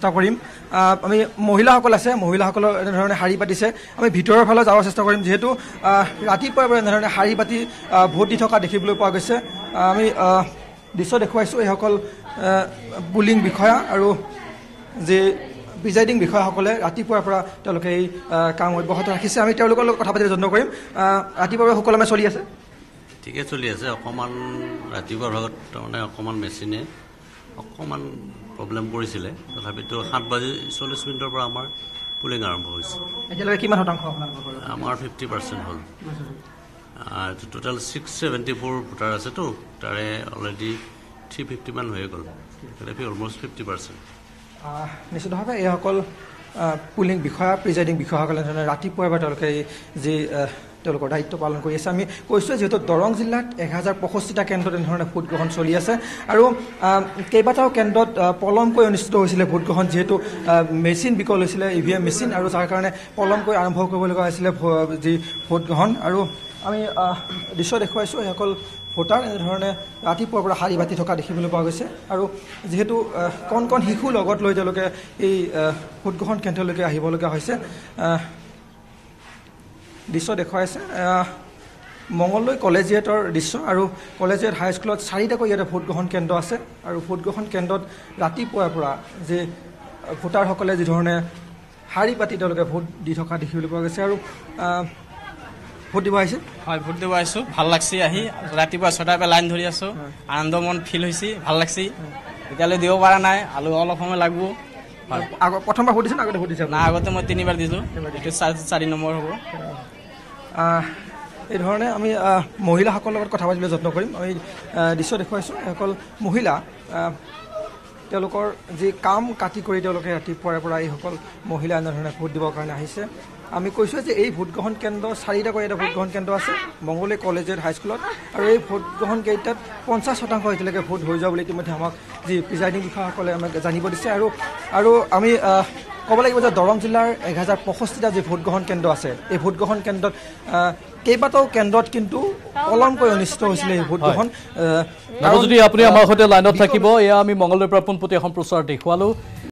চেষ্টা কৰিম আমি মহিলাসকল আছে মহিলাসকলৰ এনেধৰণে শাৰী পাতিছে আমি ভিতৰৰ ফালে যাব চেষ্টা কৰিম যেহেতু ৰাতিপুৱাৰ পৰা এনেধৰণে শাৰী পাতি ভোট দি থকা দেখিবলৈ পোৱা গৈছে আমি দৃশ্য দেখুৱাইছোঁ এইসকল পুলিং বিষয়া আৰু যে প্ৰিজাইডিং বিষয়াসকলে ৰাতিপুৱাৰ পৰা তেওঁলোকে এই কাম অব্যাহত ৰাখিছে আমি তেওঁলোকৰ লগত কথা পাতিবলৈ যত্ন কৰিম ৰাতিপুৱাৰ পৰা সুকলমে চলি আছে ঠিকে চলি আছে অকণমান ৰাতিপুৱাৰ ভাগত তাৰমানে অকণমান মেচিনে অকণমান প্ৰব্লেম কৰিছিলে তথাপিতো 7:40 পৰা আমাৰ পুলিং আৰম্ভ হৈছে এতিয়ালৈকে কিমান শতাংশ আমাৰ 50% হ'ল টোটেল 674 ভোটাৰ আছেতো তাৰে অলৰেডি 350 মান হৈ গ'ল তথাপি অলমষ্ট 50%। নিশ্চিতভাৱে এইসকল পুলিং বিষয়া প্ৰিজাইডিং বিষয়াসকলে ৰাতিপুৱাৰ পৰা তেওঁলোকে যি তেওঁলোকৰ দায়িত্ব পালন কৰি আছে আমি কৈছোঁ যিহেতু দৰং জিলাত 1065টা কেন্দ্ৰত এনেধৰণে ভোটগ্ৰহণ চলি আছে আৰু কেইবাটাও কেন্দ্ৰত পলমকৈ অনুষ্ঠিত হৈছিলে ভোটগ্ৰহণ যিহেতু মেচিন বিকল হৈছিলে EVM মেচিন আৰু যাৰ কাৰণে পলমকৈ আৰম্ভ কৰিবলগা হৈছিলে যি ভোটগ্ৰহণ আৰু আমি দৃশ্য দেখুৱাইছোঁ এইসকল ভোটাৰ এনেধৰণে ৰাতিপুৱাৰ পৰা শাৰী পাতি থকা দেখিবলৈ পোৱা গৈছে আৰু যিহেতু কণ কণ শিশু লগত লৈ তেওঁলোকে এই ভোটগ্ৰহণ কেন্দ্ৰলৈকে আহিবলগীয়া হৈছে দৃশ্য দেখুৱাইছে মঙলদৈ কলেজিয়েটৰ দৃশ্য আৰু কলেজিয়েট হাইস্কুলত 4টাকৈ ইয়াতে ভোটগ্ৰহণ কেন্দ্ৰ আছে আৰু ভোটগ্ৰহণ কেন্দ্ৰত ৰাতিপুৱাৰ পৰা যে ভোটাৰসকলে যিধৰণে শাৰী পাতি তেওঁলোকে ভোট দি থকা দেখিবলৈ পোৱা গৈছে আৰু ভোট দিব আহিছে হয় ভোট দিব আহিছোঁ ভাল লাগছে আহি ৰাতিপুৱা 6টাৰ পৰা লাইন ধৰি আছোঁ আনন্দ মন ফিল হৈছে ভাল লাগছে এতিয়ালৈ দিব পৰা নাই আৰু অলপ সময় লাগিব প্ৰথমবাৰ ভোট দিছে আগতে ভোট দিছে না আগতে মই 3বাৰ দিছোঁ এইটো 4 নম্বৰ হ'ব এই ধৰণে আমি মহিলাসকলৰ লগত কথা পাতিবলৈ যত্ন কৰিম আমি দৃশ্য দেখুৱাইছোঁ অকল মহিলা তেওঁলোকৰ যি কাম কাটি কৰি তেওঁলোকে ৰাতিপুৱাৰে পৰা এইসকল মহিলা এনেধৰণে ভোট দিবৰ কাৰণে আহিছে আমি কৈছোঁ যে এই ভোটগ্ৰহণ কেন্দ্ৰ 4টাকৈ এটা ভোটগ্ৰহণ কেন্দ্ৰ আছে মঙলদৈ কলেজিয়েট হাইস্কুলত আৰু এই ভোটগ্ৰহণ কেইটাত 50% এতিয়ালৈকে ভোট হৈ যোৱা বুলি ইতিমধ্যে আমাক যি প্ৰিজাইডিং বিষয়াসকলে আমাক জানিব দিছে আৰু আমি ক'ব লাগিব যে দৰং জিলাৰ 1065টা যি ভোটগ্ৰহণ কেন্দ্ৰ আছে এই ভোটগ্ৰহণ কেন্দ্ৰত কেইবাটাও কেন্দ্ৰত কিন্তু পলমকৈ অনুষ্ঠিত হৈছিলে এই ভোটগ্ৰহণ যদি আপুনি আমাৰ সৈতে লাইনত থাকিব এয়া আমি মঙলদৈৰ পৰা পোনপটীয়া এখন প্ৰচাৰ দেখুৱালোঁ